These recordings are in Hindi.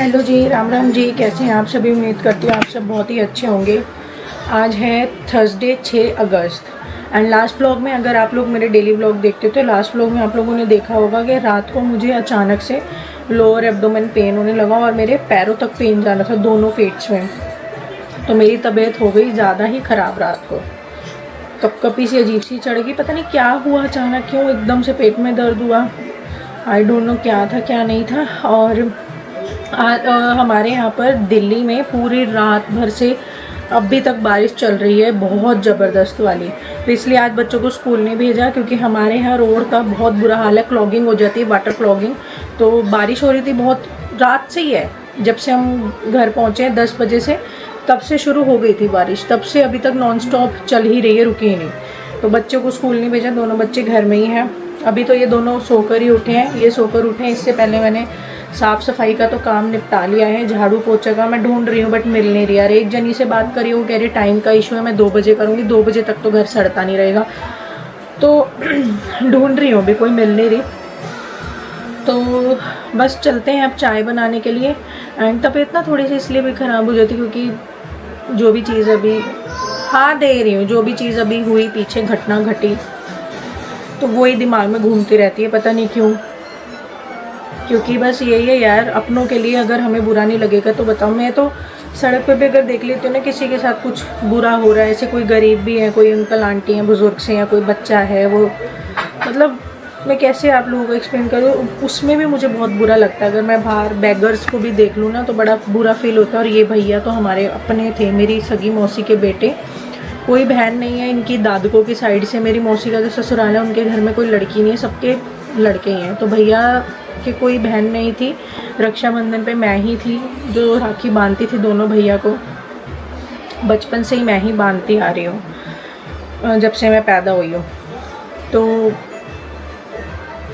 हेलो जी, राम राम जी। कैसे हैं आप सभी? उम्मीद करती हूँ आप सब बहुत ही अच्छे होंगे। आज है Thursday 6 August and last vlog में, अगर आप लोग मेरे डेली व्लॉग देखते हो तो लास्ट व्लॉग में आप लोगों ने देखा होगा कि रात को मुझे अचानक से लोअर एब्डोमेन पेन होने लगा और मेरे पैरों तक पेन जाना था, दोनों पेट्स में। तो मेरी तबीयत हो गई ज़्यादा ही ख़राब रात को। कपकपी सी अजीब सी चढ़ गई, पता नहीं क्या हुआ अचानक, क्यों एकदम से पेट में दर्द हुआ। आई डोंट नो क्या था क्या नहीं था। और हमारे यहाँ पर दिल्ली में पूरी रात भर से अभी तक बारिश चल रही है, बहुत ज़बरदस्त वाली। तो इसलिए आज बच्चों को स्कूल नहीं भेजा, क्योंकि हमारे यहाँ रोड का बहुत बुरा हाल है, क्लॉगिंग हो जाती है, वाटर क्लॉगिंग। तो बारिश हो रही थी बहुत रात से ही है, जब से हम घर पहुँचे 10 बजे से, तब से शुरू हो गई थी बारिश, तब से अभी तक नॉन स्टॉप चल ही रही है, रुकी ही नहीं। तो बच्चों को स्कूल नहीं भेजा, दोनों बच्चे घर में ही हैं। अभी तो ये दोनों सोकर ही उठे हैं, ये सोकर उठे हैं। इससे पहले मैंने साफ़ सफाई का तो काम निपटा लिया है, झाड़ू पोछा का मैं ढूंढ रही हूँ बट मिल नहीं रही यार। एक जनी से बात करी हूँ, कह रही टाइम का इशू है, मैं 2 बजे करूँगी, 2 बजे तक तो घर सड़ता नहीं रहेगा। तो ढूंढ रही हूँ, अभी कोई मिल नहीं रही। तो बस चलते हैं अब चाय बनाने के लिए। एंड तबीयत ना थोड़ी सी इसलिए भी ख़राब हो जाती क्योंकि जो भी चीज़ अभी, हाँ दे रही हूँ, जो भी चीज़ अभी हुई पीछे घटना घटी, तो वही दिमाग में घूमती रहती है, पता नहीं क्यों। क्योंकि बस यही है यार, अपनों के लिए अगर हमें बुरा नहीं लगेगा तो बताओ। मैं तो सड़क पे भी अगर देख लेती हूँ ना किसी के साथ कुछ बुरा हो रहा है, ऐसे कोई गरीब भी है, कोई अंकल आंटी हैं बुज़ुर्ग से, या कोई बच्चा है, वो मतलब मैं कैसे आप लोगों को एक्सप्लेन करूँ, उसमें भी मुझे बहुत बुरा लगता है। अगर मैं बाहर बैगर्स को भी देख लूँ ना तो बड़ा बुरा फील होता है। और ये भैया तो हमारे अपने थे, मेरी सगी मौसी के बेटे। कोई बहन नहीं है इनकी, दादकों की साइड से मेरी मौसी का जो ससुराल है उनके घर में कोई लड़की नहीं है, सबके लड़के ही हैं। तो भैया कि कोई बहन नहीं थी। रक्षाबंधन पे मैं ही थी जो राखी बांधती थी दोनों भैया को। बचपन से ही मैं ही बांधती आ रही हूँ, जब से मैं पैदा हुई हूँ। तो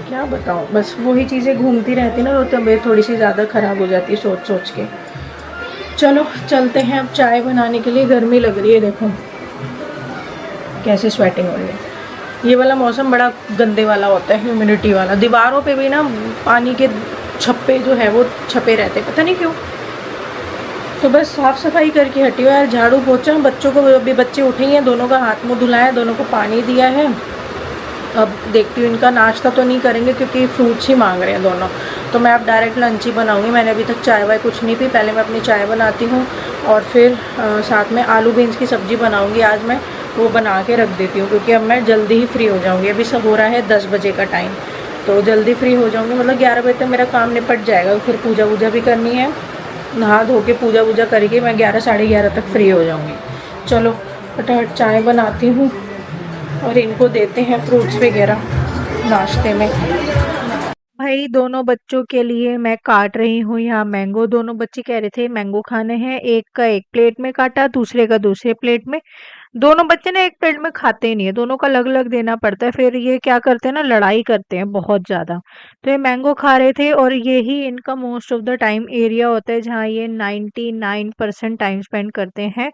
क्या बताऊँ, बस वही चीज़ें घूमती रहती ना, तो तबीयत थोड़ी सी ज़्यादा ख़राब हो जाती है सोच सोच के। चलो चलते हैं अब चाय बनाने के लिए, गर्मी लग रही है, देखो कैसे स्वेटिंग हो रही है। ये वाला मौसम बड़ा गंदे वाला होता है, ह्यूमिडिटी वाला। दीवारों पे भी ना पानी के छप्पे जो है वो छपे रहते, पता नहीं क्यों। तो बस साफ़ सफाई करके हटी हुआ यार, झाड़ू पोछा। बच्चों को, अभी बच्चे उठे ही हैं, दोनों का हाथ मुंह धुलाया, दोनों को पानी दिया है। अब देखती हूँ, इनका नाश्ता तो नहीं करेंगे क्योंकि फ्रूट्स ही मांग रहे हैं दोनों। तो मैं अब डायरेक्ट लंच ही बनाऊँगी। मैंने अभी तक चाय वाय कुछ नहीं पी, पहले मैं अपनी चाय बनाती हूँ और फिर साथ में आलू बीन्स की सब्ज़ी बनाऊँगी आज मैं, वो बना के रख देती हूँ क्योंकि अब मैं जल्दी ही फ्री हो जाऊँगी। अभी सब हो रहा है 10 बजे का टाइम, तो जल्दी फ्री हो जाऊँगी, मतलब 11 बजे तक मेरा काम निपट जाएगा। फिर पूजा वूजा भी करनी है, नहा धो के पूजा वूजा करके मैं 11 साढ़े 11 तक फ्री हो जाऊँगी। चलो फटाफट चाय बनाती हूँ और इनको देते हैं फ्रूट्स वगैरह नाश्ते में। भाई दोनों बच्चों के लिए मैं काट रही हूँ यहाँ मैंगो। दोनों बच्चे कह रहे थे मैंगो खाने हैं, एक का एक प्लेट में काटा, दूसरे का दूसरे प्लेट में। दोनों बच्चे ना एक प्लेट में खाते ही नहीं है, दोनों का अलग अलग देना पड़ता है। फिर ये क्या करते हैं ना, लड़ाई करते हैं बहुत ज्यादा। तो ये मैंगो खा रहे थे और यही इनका most of the time area होता है जहाँ ये 99% टाइम स्पेंड करते हैं।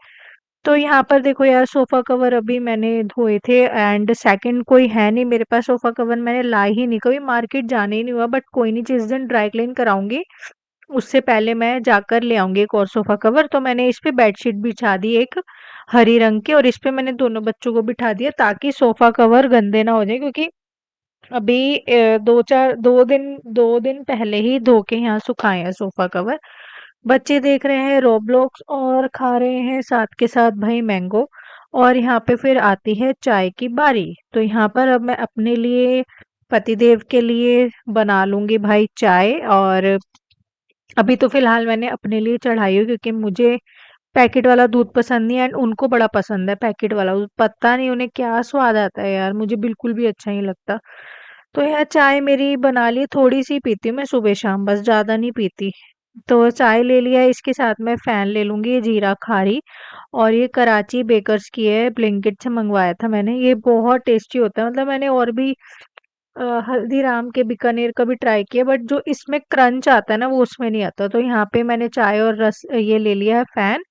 तो यहाँ पर देखो यार, सोफा कवर अभी मैंने धोए थे एंड सेकंड कोई है नहीं मेरे पास। सोफा कवर मैंने ला ही नहीं, कभी मार्केट जाने ही नहीं हुआ, बट कोई नहीं, जिस दिन ड्राई क्लीन कराऊंगी उससे पहले मैं जाकर ले आऊंगी एक और सोफा कवर। तो मैंने इस पे बेडशीट बिछा दी एक हरी रंग की, और इस पे मैंने दोनों बच्चों को बिठा दिया ताकि सोफा कवर गंदे ना हो जाए। क्योंकि अभी 2 दिन पहले ही धो के यहाँ सुखाए हैं सोफा कवर। बच्चे देख रहे हैं रोब्लॉक्स और खा रहे हैं साथ के साथ भाई मैंगो। और यहाँ पे फिर आती है चाय की बारी। तो यहाँ पर अब मैं अपने लिए, पतिदेव के लिए बना लूंगी भाई चाय। और अभी तो फिलहाल मैंने अपने लिए चढ़ाई है क्योंकि मुझे पैकेट वाला दूध पसंद नहीं है एंड उनको बड़ा पसंद है पैकेट वाला दूध। पता नहीं उन्हें क्या स्वाद आता है यार, मुझे बिल्कुल भी अच्छा नहीं लगता। तो यार चाय मेरी बना ली, थोड़ी सी पीती हूँ मैं सुबह शाम, बस ज्यादा नहीं पीती। तो चाय ले लिया, इसके साथ मैं फैन ले लूंगी, ये जीरा खारी। और ये कराची बेकर्स की है, ब्लिंकिट से मंगवाया था मैंने, ये बहुत टेस्टी होता है। मतलब मैंने और भी हल्दीराम के बीकानेर का भी ट्राई किया, बट जो इसमें क्रंच आता है ना वो उसमें नहीं आता। तो यहाँ पे मैंने चाय और रस ये ले लिया है फैन,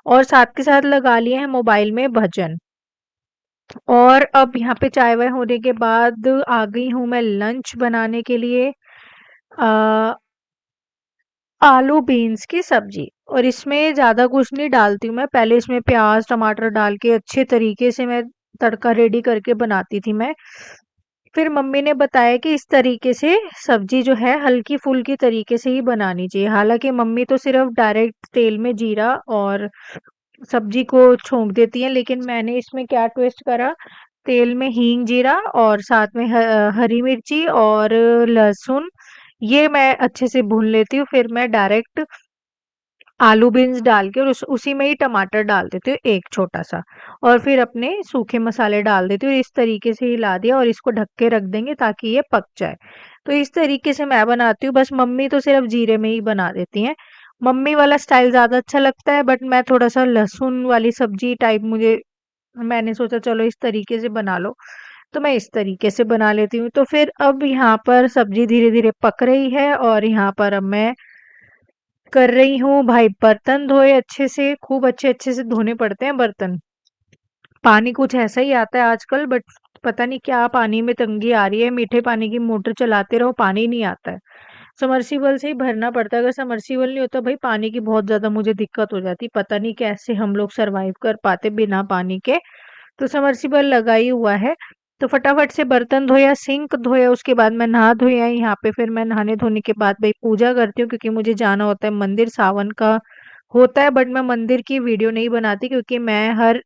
और साथ के साथ लगा लिए हैं मोबाइल में भजन। और अब यहाँ पे चाय वाय होने के बाद आ गई हूँ मैं लंच बनाने के लिए। आलू बीन्स की सब्जी। और इसमें ज़्यादा कुछ नहीं डालती हूँ मैं। पहले इसमें प्याज टमाटर डाल के अच्छे तरीके से मैं तड़का रेडी करके बनाती थी मैं। फिर मम्मी ने बताया कि इस तरीके से सब्जी जो है हल्की फुल्की तरीके से ही बनानी चाहिए। हालांकि मम्मी तो सिर्फ डायरेक्ट तेल में जीरा और सब्जी को छोंक देती है, लेकिन मैंने इसमें क्या ट्विस्ट करा, तेल में हींग जीरा और साथ में हरी मिर्ची और लहसुन, ये मैं अच्छे से भून लेती हूँ। फिर मैं डायरेक्ट आलू बीन्स डाल के और उसी में ही टमाटर डाल देती हूँ एक छोटा सा, और फिर अपने सूखे मसाले डाल देती हूँ। इस तरीके से हिला दिया और इसको ढक के रख देंगे ताकि ये पक जाए। तो इस तरीके से मैं बनाती हूँ। बस मम्मी तो सिर्फ जीरे में ही बना देती हैं। मम्मी वाला स्टाइल ज्यादा अच्छा लगता है, बट मैं थोड़ा सा लहसुन वाली सब्जी टाइप मुझे, मैंने सोचा चलो इस तरीके से बना लो, तो मैं इस तरीके से बना लेती हूँ। तो फिर अब यहाँ पर सब्जी धीरे धीरे पक रही है और यहाँ पर अब मैं कर रही हूँ भाई बर्तन धोए अच्छे से, खूब अच्छे अच्छे से धोने पड़ते हैं बर्तन। पानी कुछ ऐसा ही आता है आजकल, बट पता नहीं क्या पानी में तंगी आ रही है। मीठे पानी की मोटर चलाते रहो, पानी नहीं आता है। समरसीबल से ही भरना पड़ता है। अगर समरसीबल नहीं होता भाई, पानी की बहुत ज्यादा मुझे दिक्कत हो जाती। पता नहीं कैसे हम लोग सरवाइव कर पाते बिना पानी के। तो समरसीबल लगा ही हुआ है। तो फटाफट से बर्तन धोया, सिंक धोया, उसके बाद मैं नहा धोया यहाँ पे। फिर मैं नहाने धोने के बाद भाई पूजा करती हूँ, क्योंकि मुझे जाना होता है मंदिर। सावन का होता है, बट मैं मंदिर की वीडियो नहीं बनाती, क्योंकि मैं हर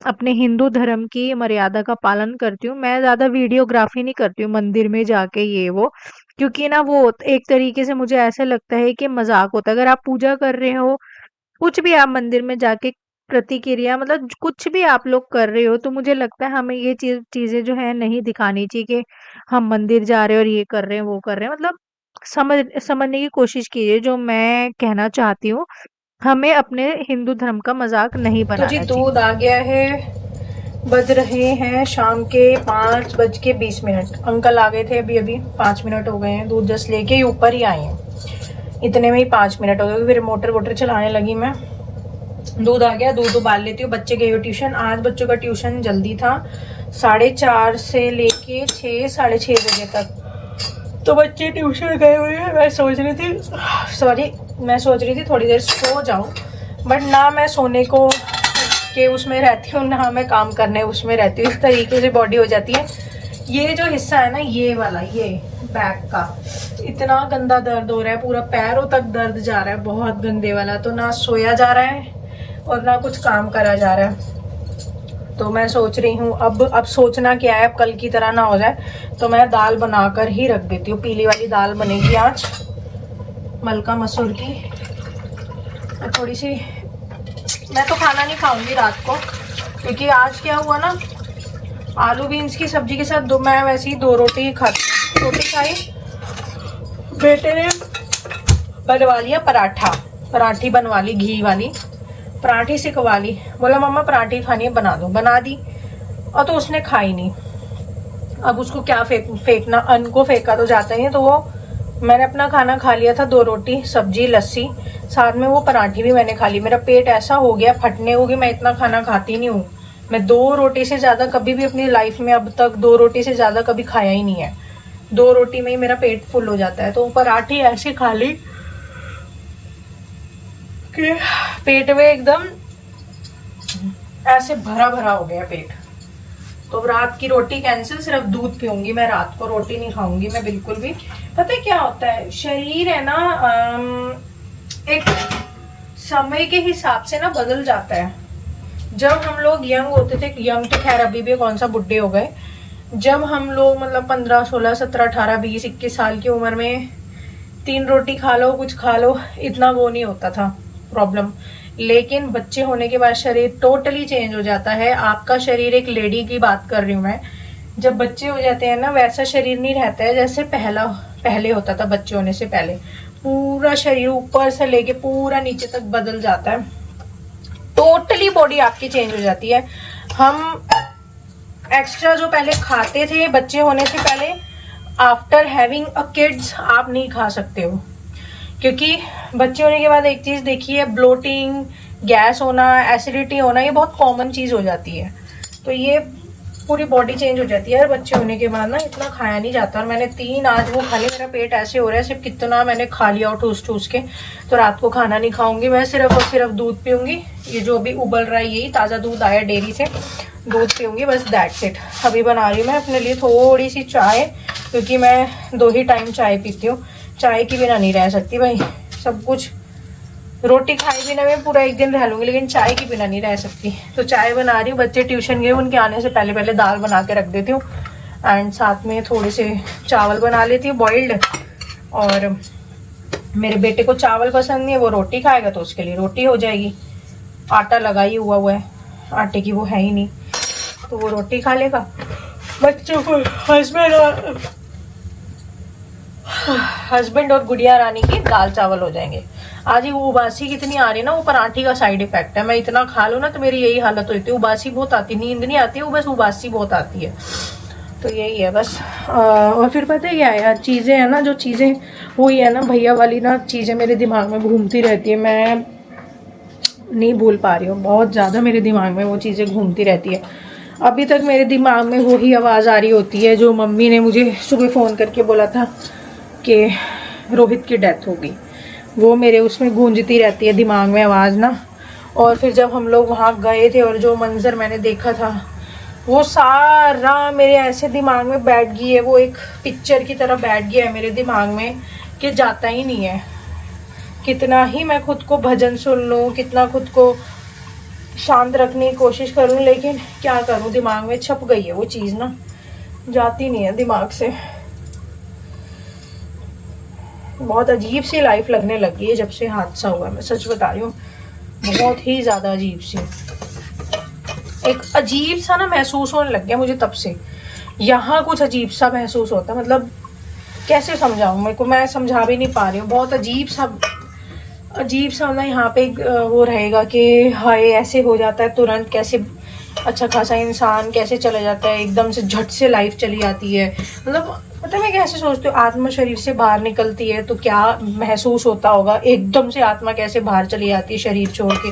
अपने हिंदू धर्म की मर्यादा का पालन करती हूँ। मैं ज्यादा वीडियोग्राफी नहीं करती हूँ मंदिर में जाके ये वो, क्योंकि ना वो एक तरीके से मुझे ऐसे लगता है कि मजाक होता है। अगर आप पूजा कर रहे हो, कुछ भी आप मंदिर में जाके प्रतिक्रिया, मतलब कुछ भी आप लोग कर रहे हो, तो मुझे लगता है हमें ये चीजें जो है नहीं दिखानी चाहिए कि हम मंदिर जा रहे हैं और ये कर रहे हैं वो कर रहे हैं। मतलब समझने की कोशिश कीजिए जो मैं कहना चाहती हूँ। हमें अपने हिंदू धर्म का मजाक नहीं तो जी बनाना चाहिए। दूध आ गया है। बज रहे हैं शाम के 5:20। अंकल आ गए थे अभी अभी, 5 मिनट हो गए हैं। दूध जस्ट लेके ही ऊपर ही आए हैं, इतने में ही 5 मिनट हो गए। फिर मोटर वोटर चलाने लगी मैं। दूध आ गया, दूध उबाल लेती हूँ। बच्चे गए हो ट्यूशन। आज बच्चों का ट्यूशन जल्दी था, 4:30 से लेके 6, 6:30 बजे तक। तो बच्चे ट्यूशन गए हुए हैं। मैं सोच रही थी थोड़ी देर सो जाऊं, बट ना मैं सोने को के उसमें रहती हूँ, ना मैं काम करने उसमें रहती हूँ। इस तरीके से बॉडी हो जाती है। ये जो हिस्सा है ना, ये वाला, ये बैक का, इतना गंदा दर्द हो रहा है, पूरा पैरों तक दर्द जा रहा है, बहुत गंदे वाला। तो ना सोया जा रहा है और ना कुछ काम करा जा रहा है। तो मैं सोच रही हूँ अब सोचना क्या है, अब कल की तरह ना हो जाए, तो मैं दाल बनाकर ही रख देती हूँ। पीली वाली दाल बनेगी आज, मलका मसूर की। थोड़ी सी, मैं तो खाना नहीं खाऊंगी रात को, क्योंकि आज क्या हुआ ना, आलू बीन्स की सब्जी के साथ मैं वैसे ही 2 रोटी ही खाती हूँ। रोटी खाई, बेटे ने बनवा लिया पराठी बनवा ली, घी वाली पराठी सिकवा ली। बोला मम्मा पराठी खानी है, बना दो, बना दी। और तो उसने खाई नहीं। अब उसको क्या फेंकना, अन्न को फेंका तो जाता ही है। तो वो, मैंने अपना खाना खा लिया था, 2 रोटी सब्जी लस्सी, साथ में वो पराठी भी मैंने खा ली। मेरा पेट ऐसा हो गया, फटने होगी। मैं इतना खाना खाती नहीं हूँ। मैं 2 रोटी से ज्यादा कभी भी अपनी लाइफ में अब तक 2 रोटी से ज्यादा कभी खाया ही नहीं है। 2 रोटी में ही मेरा पेट फुल हो जाता है। तो पराठी ऐसी खा ली कि पेट में एकदम ऐसे भरा भरा हो गया पेट। तो रात की रोटी कैंसिल, सिर्फ दूध पीऊंगी मैं। रात को रोटी नहीं खाऊंगी मैं बिल्कुल भी। पता है क्या होता है, शरीर है ना, एक समय के हिसाब से ना बदल जाता है। जब हम लोग यंग होते थे, यंग तो खैर अभी भी कौन सा, बुढ़े हो गए। जब हम लोग मतलब 15, 16, 17, 18, 20, 21 साल की उम्र में 3 रोटी खा लो, कुछ खा लो, इतना वो नहीं होता था प्रॉब्लम। लेकिन बच्चे होने के बाद शरीर टोटली चेंज हो जाता है। आपका शरीर, एक लेडी की बात कर रही हूँ मैं, जब बच्चे हो जाते हैं ना, वैसा शरीर नहीं रहता है जैसे पहले होता था। बच्चे होने से पहले पूरा शरीर ऊपर से लेके पूरा नीचे तक बदल जाता है। टोटली बॉडी आपकी चेंज हो जाती है। हम एक्स्ट्रा जो पहले खाते थे बच्चे होने से पहले, आफ्टर हैविंग अ किड्स आप नहीं खा सकते हो। क्योंकि बच्चे होने के बाद एक चीज देखिए, ब्लोटिंग, गैस होना, एसिडिटी होना, ये बहुत कॉमन चीज हो जाती है। तो ये पूरी बॉडी चेंज हो जाती है यार बच्चे होने के बाद ना, इतना खाया नहीं जाता। और मैंने 3 आज वो खा लिया, मेरा पेट ऐसे हो रहा है सिर्फ कितना मैंने खा लिया और ठूस ठूस के। तो रात को खाना नहीं खाऊंगी मैं, सिर्फ और सिर्फ दूध पीऊंगी। ये जो अभी उबल रहा है यही ताज़ा दूध आया डेयरी से, दूध पीऊंगी बस, दैट्स इट। अभी बना रही हूँ मैं अपने लिए थोड़ी सी चाय, क्योंकि मैं 2 ही टाइम चाय पीती हूँ। चाय के बिना नहीं रह सकती भाई, सब कुछ रोटी खाए बिना मैं पूरा एक दिन रह लूंगी, लेकिन चाय के बिना नहीं रह सकती। तो चाय बना रही हूँ, बच्चे ट्यूशन गए, उनके आने से पहले पहले दाल बना के रख देती हूँ एंड साथ में थोड़े से चावल बना लेती हूँ बॉइल्ड। और मेरे बेटे को चावल पसंद नहीं है, वो रोटी खाएगा तो उसके लिए रोटी हो जाएगी। आटा लगा ही हुआ है, आटे की वो है ही नहीं, तो वो रोटी खा लेगा। बच्चों को हस्बैंड और गुड़िया रानी की दाल चावल हो जाएंगे। आज ही वो उबासी कितनी आ रही है ना, वो पराठे का साइड इफेक्ट है। मैं इतना खा लूँ ना तो मेरी यही हालत होती है, उबासी बहुत आती, नींद नहीं आती, वो बस उबासी बहुत आती है। तो यही है बस। और फिर पता है क्या है यार, चीज़ें हैं ना, जो चीज़ें हुई है ना भैया वाली ना, चीज़ें मेरे दिमाग में घूमती रहती है, मैं नहीं भूल पा रही हूँ। बहुत ज़्यादा मेरे दिमाग में वो चीज़ें घूमती रहती है। अभी तक मेरे दिमाग में वही आवाज़ आ रही होती है जो मम्मी ने मुझे सुबह फ़ोन करके बोला था कि रोहित की डेथ होगी, वो मेरे उसमें गूंजती रहती है दिमाग में आवाज़ ना। और फिर जब हम लोग वहाँ गए थे और जो मंज़र मैंने देखा था, वो सारा मेरे ऐसे दिमाग में बैठ गई है, वो एक पिक्चर की तरह बैठ गया है मेरे दिमाग में कि जाता ही नहीं है। कितना ही मैं खुद को भजन सुन लूँ, कितना खुद को शांत रखने की कोशिश करूँ, लेकिन क्या करूँ, दिमाग में छप गई है वो चीज़ ना, जाती नहीं है दिमाग से। बहुत अजीब सी लाइफ लगने लगी है जब से हादसा हुआ है, मैं सच बता रही हूँ, बहुत ही ज़्यादा अजीब सी, एक अजीब सा ना महसूस होने लग गया मुझे तब से। यहाँ कुछ अजीब सा महसूस होता है, मतलब कैसे समझाऊँ, मेरे को मैं समझा भी नहीं पा रही हूँ। बहुत अजीब सा ना यहाँ पे वो रहेगा कि हाय ऐसे हो जाता है तुरंत, कैसे अच्छा खासा इंसान कैसे चला जाता है, एकदम से झट से लाइफ चली जाती है। मतलब पता है मैं कैसे सोचती हूँ, आत्मा शरीर से बाहर निकलती है तो क्या महसूस होता होगा, एकदम से आत्मा कैसे बाहर चली जाती है शरीर छोड़ के।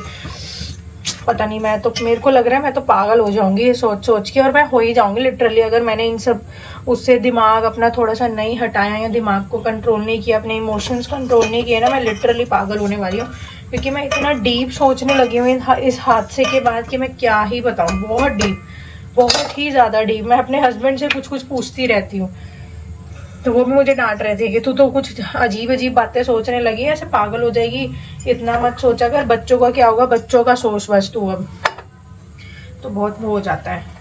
पता नहीं, मैं तो, मेरे को लग रहा है मैं तो पागल हो जाऊंगी ये सोच सोच के, और मैं हो ही जाऊंगी लिटरली अगर मैंने इन सब उससे दिमाग अपना थोड़ा सा नहीं हटाया या दिमाग को कंट्रोल नहीं किया, अपने इमोशंस कंट्रोल नहीं किया ना, मैं लिटरली पागल होने वाली हूँ। क्योंकि मैं इतना डीप सोचने लगी हूँ इस हादसे के बाद कि मैं क्या ही बताऊँ, बहुत डीप, बहुत ही ज़्यादा डीप। मैं अपने हस्बैंड से कुछ कुछ पूछती रहती हूँ, तो वो भी मुझे डांट रहे थे कि तू तो कुछ अजीब अजीब बातें सोचने लगी, ऐसे पागल हो जाएगी, इतना मत सोचा कर, बच्चों का क्या होगा, बच्चों का सोच बस तू अब। तो बहुत वो हो जाता है।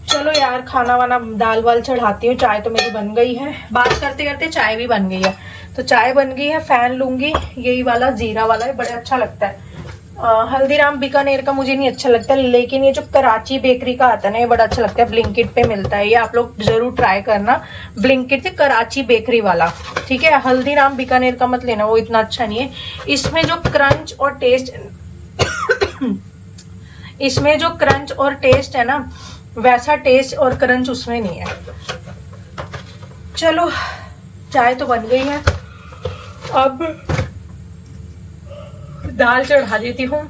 चलो यार, खाना वाना दाल वाल चढ़ाती हूँ, चाय तो मेरी बन गई है, बात करते करते चाय भी बन गई है। तो चाय बन गई है, फैन लूंगी, यही वाला जीरा वाला है, बड़ा अच्छा लगता है। हल्दीराम बीकानेर का मुझे नहीं अच्छा लगता, लेकिन ये जो कराची बेकरी का आता है ना, ये बड़ा अच्छा लगता है, ब्लिंकिट पे मिलता है, ये आप लोग जरूर ट्राई करना, ब्लिंकिट से कराची बेकरी वाला, ठीक है। हल्दीराम बीकानेर का मत लेना, वो इतना अच्छा नहीं है। इसमें जो क्रंच और टेस्ट इसमें जो क्रंच और टेस्ट है ना, वैसा टेस्ट और क्रंच उसमें नहीं है। चलो चाय तो बन गई है, अब दाल चढ़ा देती हूँ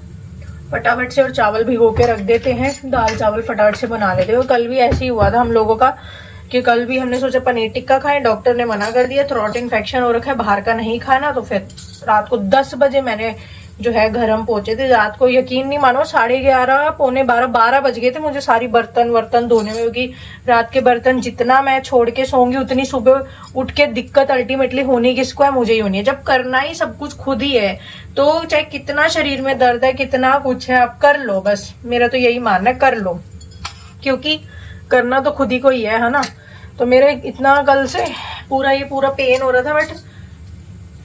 फटाफट से, और चावल भिगो के रख देते हैं, दाल चावल फटाफट से बना लेते हैं। कल भी ऐसे ही हुआ था हम लोगों का कि कल भी हमने सोचा पनीर टिक्का खाएं, डॉक्टर ने मना कर दिया, थ्रोट इन्फेक्शन हो रखा है, बाहर का नहीं खाना। तो फिर रात को 10 बजे मैंने जो है घर हम पहुंचे थे, रात को यकीन नहीं मानो 11:30 पौने 12 बज गए थे मुझे सारी बर्तन धोने में, क्योंकि रात के बर्तन जितना मैं छोड़ के सोऊंगी उतनी सुबह उठ के दिक्कत अल्टीमेटली होनी किसको है, मुझे ही होनी है। जब करना ही सब कुछ खुद ही है तो चाहे कितना शरीर में दर्द है, कितना कुछ है, आप कर लो बस, मेरा तो यही मानना है, कर लो, क्योंकि करना तो खुद ही को ही है ना। तो मेरे इतना कल से पूरा पेन हो रहा था, बट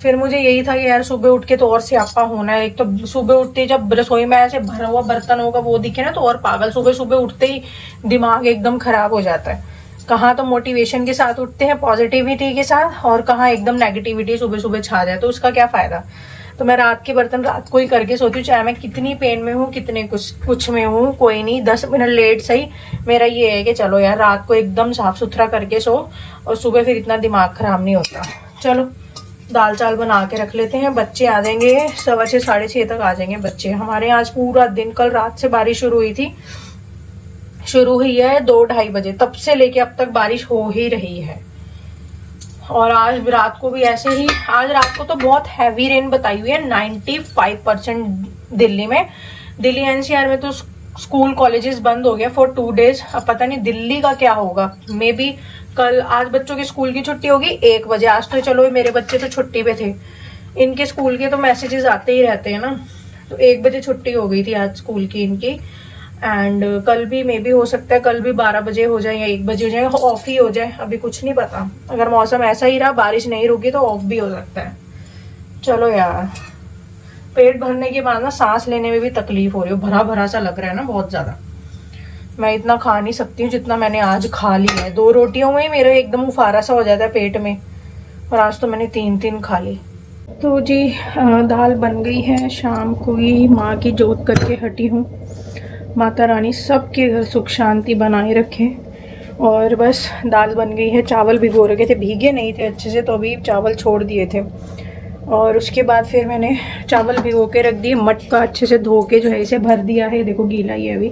फिर मुझे यही था कि यार सुबह उठ के तो और स्यापा होना है। एक तो सुबह उठते जब रसोई में ऐसे भरा हुआ बर्तन होगा वो दिखे ना तो और पागल, सुबह उठते ही दिमाग एकदम खराब हो जाता है। कहाँ तो मोटिवेशन के साथ उठते हैं, पॉजिटिविटी के साथ, और कहाँ एकदम नेगेटिविटी सुबह छा जाए, तो उसका क्या फायदा। तो मैं रात के बर्तन रात को ही करके सोती हूँ, चाहे मैं कितनी पेन में हूँ, कितने कुछ में हूँ, कोई नहीं, 10 मिनट लेट सही। मेरा ये है कि चलो यार रात को एकदम साफ सुथरा करके सो, और सुबह फिर इतना दिमाग खराब नहीं होता। चलो दाल चावल बना के रख लेते हैं, बच्चे आ जाएंगे 6:15 6:30 तक आ जाएंगे बच्चे हमारे। आज पूरा दिन, कल रात से बारिश शुरू हुई थी, शुरू हुई है 2-2:30 बजे, तब से लेके अब तक बारिश हो ही रही है। और आज रात को भी ऐसे ही, आज रात को तो बहुत हैवी रेन बताई हुई है 95% दिल्ली में। दिल्ली एनसीआर में तो स्कूल कॉलेजेस बंद हो गया फॉर 2 डेज। अब पता नहीं दिल्ली का क्या होगा। मे बी कल, आज बच्चों की स्कूल की छुट्टी होगी 1 बजे। आज तो चलो मेरे बच्चे तो छुट्टी पे थे, इनके स्कूल के तो मैसेजेस आते ही रहते हैं ना। तो 1 बजे छुट्टी हो गई थी आज स्कूल की इनकी। एंड कल भी मे बी हो सकता है, कल भी 12 बजे हो जाए या 1 बजे हो जाए, ऑफ ही हो जाए, अभी कुछ नहीं पता। अगर मौसम ऐसा ही रहा, बारिश नहीं रुकी तो ऑफ भी हो सकता है। चलो यार, पेट भरने के बाद ना सांस लेने में भी तकलीफ हो रही है, भरा भरा सा लग रहा है ना बहुत ज्यादा। मैं इतना खा नहीं सकती हूँ जितना मैंने आज खा लिया है। 2 रोटियों में ही मेरा एकदम उफारा सा हो जाता है पेट में, और आज तो मैंने 3 खा ली। तो जी दाल बन गई है, शाम को ही माँ की जोत करके हटी हूँ। माता रानी सबके घर सुख शांति बनाए रखे। और बस दाल बन गई है, चावल भिगो रखे थे, भीगे नहीं थे अच्छे से, तो अभी चावल छोड़ दिए थे। और उसके बाद फिर मैंने चावल भिगो के रख दिए, मटका अच्छे से धो के जो है इसे भर दिया है। देखो गीला ही है अभी,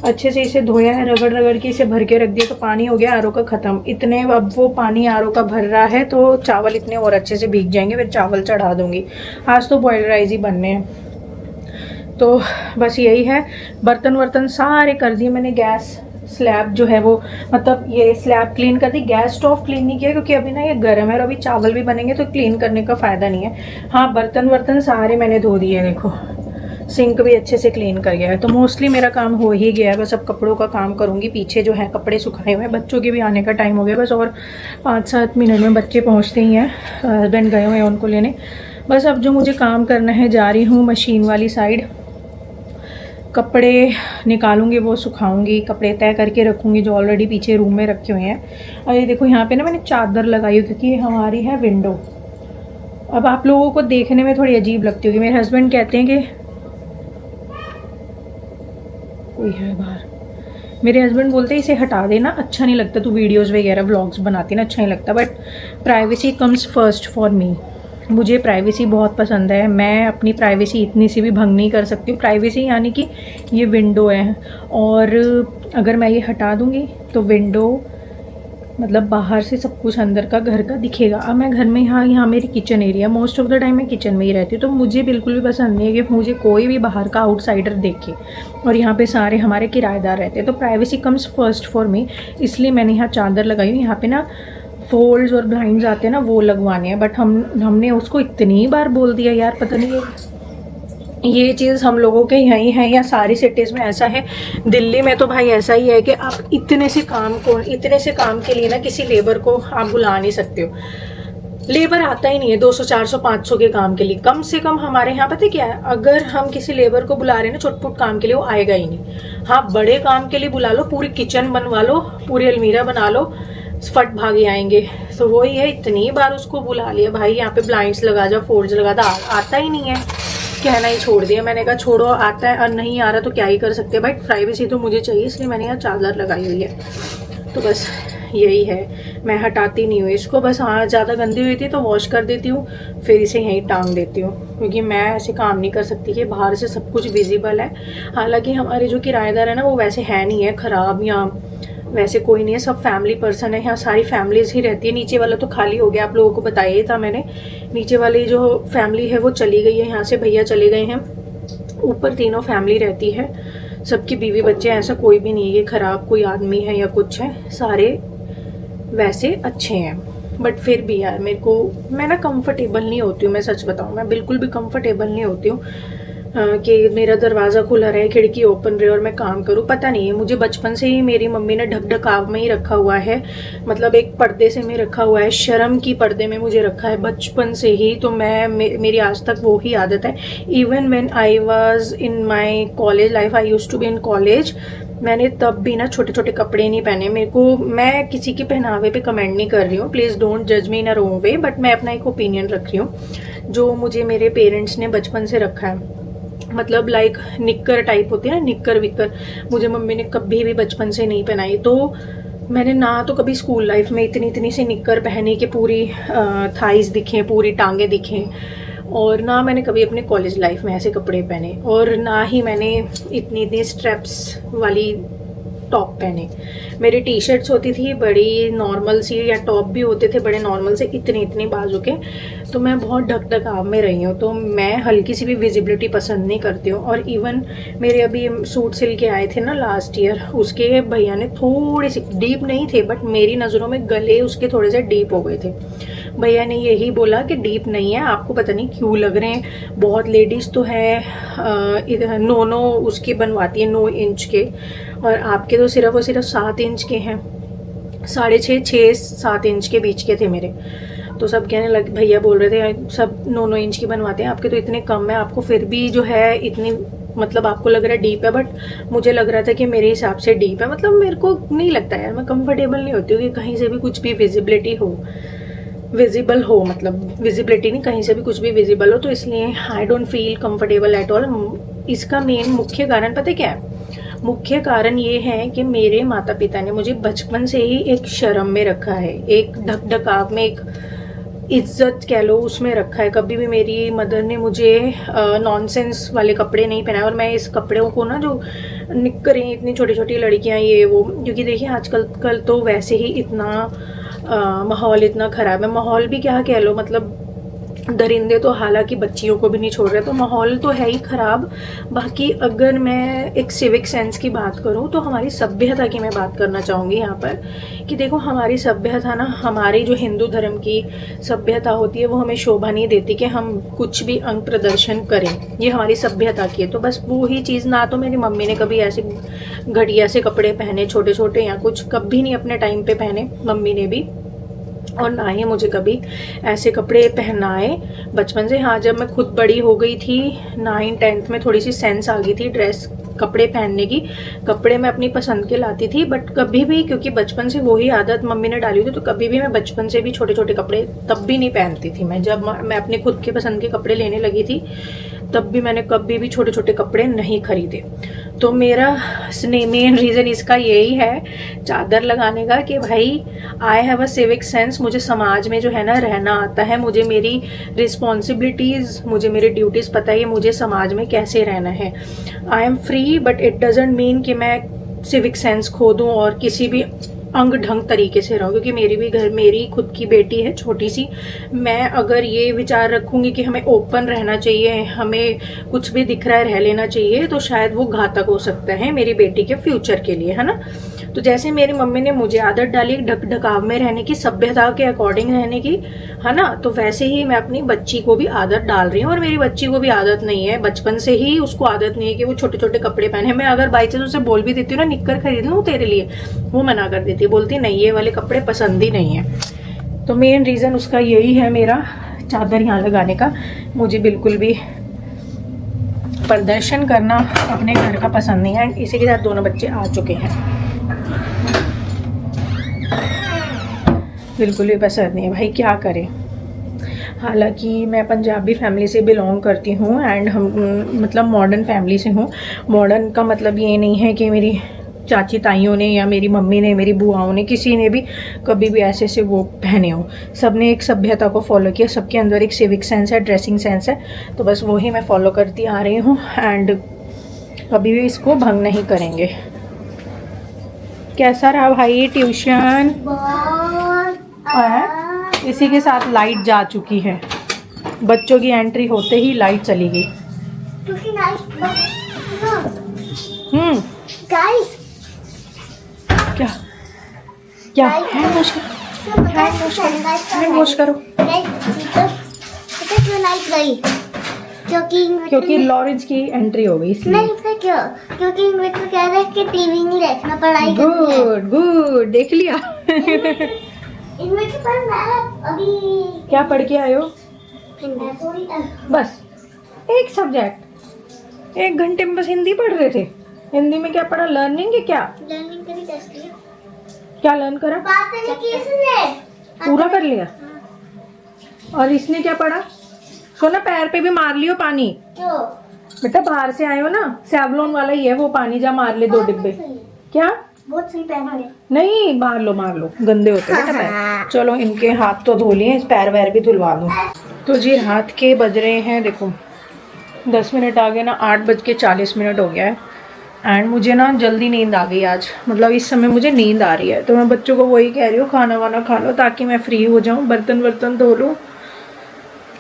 अच्छे से इसे धोया है, रगड़ रगड़ के इसे भर के रख दिया। तो पानी हो गया आरओ का ख़त्म। इतने अब वो पानी आरओ का भर रहा है तो चावल इतने और अच्छे से भीग जाएंगे, फिर चावल चढ़ा दूँगी। आज तो बॉयल्ड राइस ही बनने हैं। तो बस यही है। बर्तन वर्तन सारे कर दिए मैंने। गैस स्लैब जो है वो, मतलब ये स्लैब क्लीन कर दी, गैस स्टोव क्लीन नहीं किया क्योंकि अभी ना ये गर्म है और अभी चावल भी बनेंगे तो क्लीन करने का फ़ायदा नहीं है। हाँ, बर्तन वर्तन सारे मैंने धो दिए। देखो सिंक भी अच्छे से क्लीन कर गया है। तो मोस्टली मेरा काम हो ही गया है। बस अब कपड़ों का काम करूँगी। पीछे जो है कपड़े सुखाए हुए हैं, बच्चों के भी आने का टाइम हो गया। बस और 5-7 मिनट में बच्चे पहुँचते ही हैं। हस्बैंड गए हुए हैं उनको लेने। बस अब जो मुझे काम करना है, जा रही हूँ मशीन वाली साइड। कपड़े निकालूंगी, वो सुखाऊंगी, कपड़े तय करके रखूंगी जो ऑलरेडी पीछे रूम में रखे हुए हैं। और ये देखो यहाँ पे ना मैंने चादर लगाई हुई क्योंकि हमारी है विंडो। अब आप लोगों को देखने में थोड़ी अजीब लगती होगी। मेरे हस्बैंड कहते हैं कि कोई है बाहर। मेरे हस्बैंड बोलते हैं इसे हटा देना, अच्छा नहीं लगता, तू वीडियोज़ वगैरह व्लॉग्स बनाती ना, अच्छा नहीं लगता। But privacy comes first for me. मुझे प्राइवेसी बहुत पसंद है। मैं अपनी प्राइवेसी इतनी सी भी भंग नहीं कर सकती हूँ। प्राइवेसी यानी कि ये विंडो है, और अगर मैं ये हटा दूँगी तो विंडो मतलब बाहर से सब कुछ अंदर का घर का दिखेगा। अब मैं घर में यहाँ मेरी kitchen area, most of the time मैं किचन में ही रहती हूँ, तो मुझे बिल्कुल भी पसंद नहीं है कि मुझे कोई भी बाहर का आउटसाइडर देखे। और यहाँ पे सारे हमारे किराएदार रहते हैं, तो privacy comes first for me. इसलिए मैंने यहाँ चादर लगाई हूँ। यहाँ पे ना फोल्ड्स और ब्लाइंड्स आते हैं ना, वो लगवाने हैं। बट हमने उसको इतनी बार बोल दिया यार, पता नहीं ये चीज़ हम लोगों के यहीं है या सारी सिटीज़ में ऐसा है। दिल्ली में तो भाई ऐसा ही है कि आप इतने से काम के लिए ना किसी लेबर को आप बुला नहीं सकते हो। लेबर आता ही नहीं है 200, 400, 500 के काम के लिए। कम से कम हमारे यहाँ पता क्या है, अगर हम किसी लेबर को बुला रहे हैं ना छोट-पुट काम के लिए, वो आएगा ही नहीं। हाँ, बड़े काम के लिए बुला लो, पूरी किचन बनवा लो, पूरी अलमीरा बना लो, फट भागे आएंगे। तो वही है, इतनी बार उसको बुला लिया भाई यहाँ पे ब्लाइंड्स लगा जा, फोल्ड्स लगा जा, आता ही नहीं है। कहना ही छोड़ दिया। मैंने कहा छोड़ो, आता है और नहीं आ रहा तो क्या ही कर सकते हैं भाई। प्राइवेसी तो मुझे चाहिए, इसलिए मैंने यहाँ चादर लगाई हुई है। तो बस यही है, मैं हटाती नहीं हूँ इसको। बस हाँ, ज़्यादा गंदी हुई थी तो वॉश कर देती हूँ, फिर इसे यहीं टांग देती हूँ, क्योंकि मैं ऐसे काम नहीं कर सकती कि बाहर से सब कुछ विजिबल है। हालांकि हमारे जो किराएदार है ना, वो वैसे है नहीं है ख़राब या वैसे कोई नहीं है, सब फैमिली पर्सन है। यहाँ सारी फैमिलीज ही रहती है। नीचे वाला तो खाली हो गया, आप लोगों को बताया ही था मैंने। नीचे वाली जो फैमिली है वो चली गई है, यहाँ से भैया चले गए हैं। ऊपर तीनों फैमिली रहती है, सबकी बीवी बच्चे, ऐसा कोई भी नहीं है खराब कोई आदमी है या कुछ है, सारे वैसे अच्छे हैं। बट फिर भी यार मैं ना कंफर्टेबल नहीं होती हूँ। मैं सच बताऊँ, मैं बिल्कुल भी कंफर्टेबल नहीं होती हूँ कि मेरा दरवाज़ा खुला रहे, खिड़की ओपन रहे और मैं काम करूँ। पता नहीं है, मुझे बचपन से ही मेरी मम्मी ने ढकढकाव में ही रखा हुआ है, मतलब एक पर्दे से में रखा हुआ है, शर्म की पर्दे में मुझे रखा है बचपन से ही। तो मेरी आज तक वो ही आदत है। Even when I was in my college life, I used to be in college, मैंने तब भी ना छोटे छोटे कपड़े नहीं पहने। मैं किसी के पहनावे पे कमेंट नहीं कर रही हूँ, प्लीज़ डोंट जज मी इन अ रॉन्ग वे, बट मैं अपना एक ओपिनियन रख रही हूँ जो मुझे मेरे पेरेंट्स ने बचपन से रखा है। मतलब लाइक निक्कर टाइप होती है ना, निक्कर विक्कर, मुझे मम्मी ने कभी भी बचपन से नहीं पहनाई। तो मैंने ना तो कभी स्कूल लाइफ में इतनी सी निक्कर पहनी कि पूरी थाइज दिखें, पूरी टांगे दिखें, और ना मैंने कभी अपने कॉलेज लाइफ में ऐसे कपड़े पहने, और ना ही मैंने इतनी स्ट्रेप्स वाली टॉप पहने। मेरी टी शर्ट्स होती थी बड़ी नॉर्मल सी, या टॉप भी होते थे बड़े नॉर्मल से, इतनी इतनी बाजू के। तो मैं बहुत ढक में रही हूँ, तो मैं हल्की सी भी विजिबिलिटी पसंद नहीं करती हूँ। और इवन मेरे अभी सूट सिल के आए थे ना लास्ट ईयर, उसके भैया ने थोड़े से डीप नहीं थे, बट मेरी नज़रों में गले उसके थोड़े से डीप हो गए थे। भैया ने यही बोला कि डीप नहीं है, आपको पता नहीं क्यों लग रहे हैं। बहुत लेडीज़ तो है इधर 9 उसके बनवाती है 9 इंच के, और आपके तो सिर्फ और सिर्फ 7 इंच के हैं, 6.5 6-7 इंच के बीच के थे मेरे। तो सब कहने लगे, भैया बोल रहे थे सब 9 इंच की बनवाते हैं, आपके तो इतने कम है, आपको फिर भी जो है इतनी, मतलब आपको लग रहा है डीप है, बट मुझे लग रहा था कि मेरे हिसाब से डीप है। मतलब मेरे को नहीं लगता यार, मैं कंफर्टेबल नहीं होती हूँ कि कहीं से भी कुछ भी विजिबल हो, मतलब विजिबिलिटी नहीं, कहीं से भी कुछ भी विजिबल हो, तो इसलिए I don't feel comfortable at all. इसका मेन मुख्य कारण पता है क्या है? मुख्य कारण ये है कि मेरे माता पिता ने मुझे बचपन से ही एक शर्म में रखा है, एक ढकढकाव में, एक इज्जत कह लो उसमें रखा है। कभी भी मेरी मदर ने मुझे नॉनसेंस वाले कपड़े नहीं पहनाए। और मैं इस कपड़ों को ना, जो निक्करें, इतनी छोटी छोटी लड़कियां ये वो, क्योंकि देखिए आजकल कल तो वैसे ही इतना माहौल इतना ख़राब है। माहौल भी क्या कह लो, मतलब दरिंदे तो हालांकि बच्चियों को भी नहीं छोड़ रहे, तो माहौल तो है ही ख़राब। बाकी अगर मैं एक सिविक सेंस की बात करूं, तो हमारी सभ्यता की मैं बात करना चाहूँगी यहाँ पर, कि देखो हमारी सभ्यता ना, हमारी जो हिंदू धर्म की सभ्यता होती है, वो हमें शोभा नहीं देती कि हम कुछ भी अंग प्रदर्शन करें। ये हमारी सभ्यता की है। तो बस वो ही चीज़ ना, तो मेरी मम्मी ने कभी ऐसे घटिया से कपड़े पहने छोटे छोटे या कुछ, कभी नहीं अपने टाइम पे पहने मम्मी ने भी, और ना ही मुझे कभी ऐसे कपड़े पहनाए बचपन से। हाँ, जब मैं खुद बड़ी हो गई थी 9-10 में, थोड़ी सी सेंस आ गई थी ड्रेस कपड़े पहनने की, कपड़े मैं अपनी पसंद के लाती थी। बट कभी भी, क्योंकि बचपन से वही आदत मम्मी ने डाली थी, तो कभी भी मैं बचपन से भी छोटे छोटे कपड़े तब भी नहीं पहनती थी। मैं जब मैं अपने खुद के पसंद के कपड़े लेने लगी थी, तब भी मैंने कभी भी छोटे छोटे कपड़े नहीं खरीदे। तो मेरा मेन रीज़न इसका यही है चादर लगाने का, कि भाई I have a civic sense, मुझे समाज में जो है ना रहना आता है, मुझे मेरी रिस्पॉन्सिबिलिटीज़, मुझे मेरी ड्यूटीज़ पता है, मुझे समाज में कैसे रहना है। I am free, but it doesn't mean कि मैं सिविक सेंस खो दूँ और किसी भी अंग ढंग तरीके से रहूं। क्योंकि मेरी खुद की बेटी है छोटी सी, मैं अगर ये विचार रखूंगी कि हमें ओपन रहना चाहिए, हमें कुछ भी दिख रहा है रह लेना चाहिए, तो शायद वो घातक हो सकता है मेरी बेटी के फ्यूचर के लिए, है ना। तो जैसे मेरी मम्मी ने मुझे आदत डाली ढकाव में रहने की, सभ्यता के अकॉर्डिंग रहने की, है ना, तो वैसे ही मैं अपनी बच्ची को भी आदत डाल रही हूँ। और मेरी बच्ची को भी आदत नहीं है, बचपन से ही उसको आदत नहीं है कि वो छोटे छोटे कपड़े पहने। मैं अगर बाई चांस उसे बोल भी देती हूँ ना, निक्कर खरीद लूँ तेरे लिए, वो मना कर देती है, बोलती नहीं ये वाले कपड़े पसंद ही नहीं है। तो मेन रीज़न उसका यही है मेरा चादर यहाँ लगाने का। मुझे बिल्कुल भी प्रदर्शन करना अपने घर का पसंद नहीं है। इसी के साथ दोनों बच्चे आ चुके हैं, बिल्कुल भी पसंद नहीं है भाई, क्या करें। हालांकि मैं पंजाबी फैमिली से बिलोंग करती हूँ, एंड हम मतलब मॉडर्न फैमिली से हूँ। मॉडर्न का मतलब ये नहीं है कि मेरी चाची ताइयों ने या मेरी मम्मी ने, मेरी बुआओं ने, किसी ने भी कभी भी ऐसे से वो पहने हो। सब ने एक सभ्यता को फॉलो किया, सबके अंदर एक सिविक सेंस है, ड्रेसिंग सेंस है, तो बस वही मैं फॉलो करती आ रही हूँ, एंड कभी भी इसको भंग नहीं करेंगे। कैसा रहा भाई ट्यूशन? इसी के साथ लाइट जा चुकी है, बच्चों की एंट्री होते ही लाइट चली गई। गाइस क्या क्या हैंड वॉश करो, हैंड वॉश करो। क्यों लाइट गई? क्योंकि लॉरेंस की एंट्री हो गई इसलिए। नहीं पता क्यों? क्योंकि इन्वर्टर कह रहा है कि टीवी नहीं देखना, पढ़ाई करनी है। गुड देख लिया। इन्वर्टर पर मैं अभी क्या पढ़ के आए हो? बस एक सब्जेक्ट, 1 घंटे में बस हिंदी पढ़ रहे थे। हिंदी में क्या पढ़ा? लर्निंग है क्या? लर्निंग का भी टेस्ट लिया। क्या लर्न करा? बात नहीं की इसने, पूरा कर लिया। और इसने क्या पढ़ा? सोना पैर पे भी मार लियो पानी। क्यों? बेटा बाहर से आए हो ना, सैवलॉन वाला ही है वो पानी, जा मार ले 2 डिब्बे। क्या? बहुत सही पहना है। नहीं मार लो, गंदे होते हैं बेटा पैर। चलो इनके हाथ तो धो लिए, पैर वैर भी धुलवा लो। तो जी रात के बज रहे हैं, देखो 10 मिनट आ गए ना, 8:40 हो गया है। एंड मुझे ना जल्दी नींद आ गई आज, मतलब इस समय मुझे नींद आ रही है, तो मैं बच्चों को वही कह रही हूँ खाना वाना खा लो ताकि मैं फ्री हो जाऊँ, बर्तन वर्तन धो लूँ,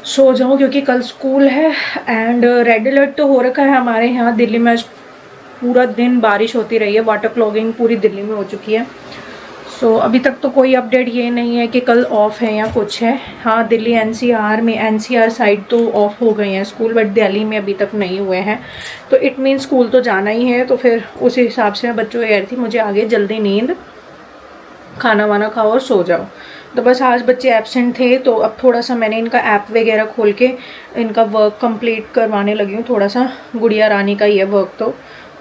सो जाऊँ, क्योंकि कल स्कूल है। एंड रेड अलर्ट तो हो रखा है हमारे यहाँ दिल्ली में, आज पूरा दिन बारिश होती रही है, वाटर क्लॉगिंग पूरी दिल्ली में हो चुकी है। सो अभी तक तो कोई अपडेट ये नहीं है कि कल ऑफ है या कुछ है। हाँ, दिल्ली एनसीआर में, एनसीआर साइड तो ऑफ हो गए हैं स्कूल, बट दिल्ली में अभी तक नहीं हुए हैं, तो इट मीन स्कूल तो जाना ही है। तो फिर उस हिसाब से मैं बच्चों को कह रही थी मुझे आगे जल्दी नींद, खाना वाना खाओ और सो जाओ। तो बस आज बच्चे एब्सेंट थे, तो अब थोड़ा सा मैंने इनका ऐप वगैरह खोल के इनका वर्क कंप्लीट करवाने लगी हूँ। थोड़ा सा गुड़िया रानी का ही है वर्क, तो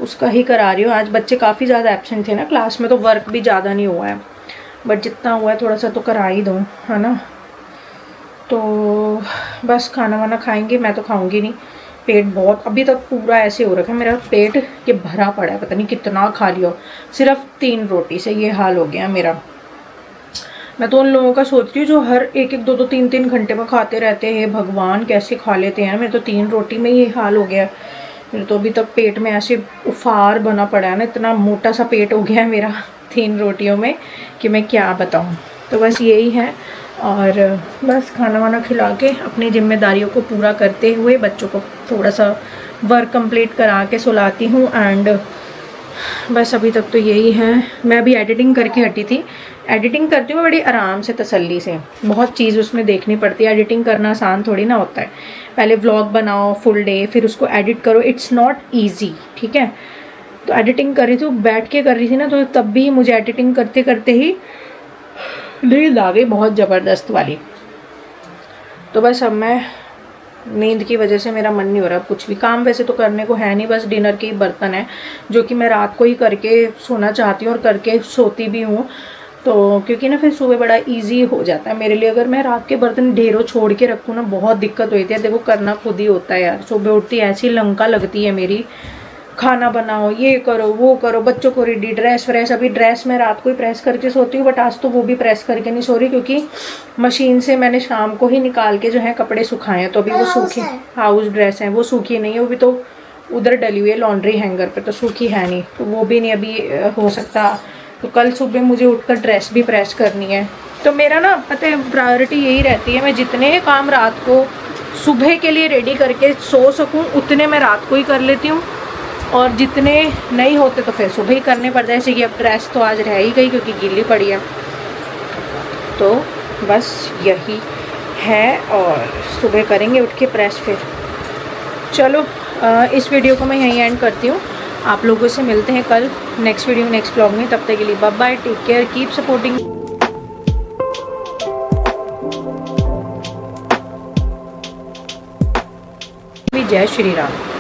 उसका ही करा रही हूँ। आज बच्चे काफ़ी ज़्यादा एब्सेंट थे ना क्लास में, तो वर्क भी ज़्यादा नहीं हुआ है, बट जितना हुआ है थोड़ा सा तो करा ही दूँ, है ना। तो बस खाना वाना खाएंगे, मैं तो खाऊंगी नहीं, पेट बहुत अभी तक पूरा ऐसे हो रखा है मेरा पेट कि भरा पड़ा है, पता नहीं कितना खा लिया, सिर्फ 3 रोटी से ये हाल हो गया मेरा। मैं तो उन लोगों का सोच रही हूँ जो हर एक 2 3 घंटे में खाते रहते हैं, भगवान कैसे खा लेते हैं। मेरे तो 3 रोटी में ये हाल हो गया, मेरे तो अभी तक पेट में ऐसे उफार बना पड़ा है ना, इतना मोटा सा पेट हो गया है मेरा 3 रोटियों में कि मैं क्या बताऊँ। तो बस यही है, और बस खाना वाना खिला के अपनी जिम्मेदारियों को पूरा करते हुए बच्चों को थोड़ा सा वर्क कंप्लीट करा के सुलाती हूँ। एंड बस अभी तक तो यही है। मैं अभी एडिटिंग करके हटी थी, एडिटिंग करती हूँ बड़ी आराम से, तसल्ली से, बहुत चीज़ उसमें देखनी पड़ती है, एडिटिंग करना आसान थोड़ी ना होता है। पहले व्लॉग बनाओ फुल डे, फिर उसको एडिट करो, इट्स नॉट ईजी, ठीक है। तो एडिटिंग कर रही थी, बैठ के कर रही थी ना, तो तब भी मुझे एडिटिंग करते करते ही नींद आ गई बहुत ज़बरदस्त वाली। तो बस अब मैं नींद की वजह से मेरा मन नहीं हो रहा कुछ भी काम, वैसे तो करने को है नहीं, बस डिनर के ही बर्तन है जो कि मैं रात को ही करके सोना चाहती हूँ और करके सोती भी हूँ। तो क्योंकि ना फिर सुबह बड़ा इजी हो जाता है मेरे लिए, अगर मैं रात के बर्तन ढेरों छोड़ के रखूँ ना बहुत दिक्कत होती है। देखो करना खुद ही होता है यार, सुबह उठती ऐसी लंका लगती है मेरी, खाना बनाओ, ये करो वो करो, बच्चों को रेडी, ड्रेस व्रेस। अभी ड्रेस मैं रात को ही प्रेस करके सोती हूँ, बट आज तो वो भी प्रेस करके नहीं सो रही, क्योंकि मशीन से मैंने शाम को ही निकाल के जो है कपड़े सुखाए हैं, तो अभी वो सूखे, हाउस ड्रेस हैं वो सूखी नहीं है, वो भी तो उधर डली हुई है लॉन्ड्री हैंगर पे, तो सूखी है नहीं, तो वो भी नहीं अभी हो सकता। तो कल सुबह मुझे उठकर ड्रेस भी प्रेस करनी है। तो मेरा ना पता है प्रायोरिटी यही रहती है, मैं जितने काम रात को सुबह के लिए रेडी करके सो सकूँ उतने मैं रात को ही कर लेती हूँ, और जितने नहीं होते तो फिर सुबह ही करने पड़ता है। जैसे कि अब ड्रेस तो आज रह ही गई क्योंकि गीली पड़ी है, तो बस यही है, और सुबह करेंगे उठ के प्रेस फिर। चलो इस वीडियो को मैं यहीं एंड करती हूँ, आप लोगों से मिलते हैं कल नेक्स्ट वीडियो नेक्स्ट व्लॉग में। तब तक के लिए bye bye, take care, keep supporting. जय श्री राम।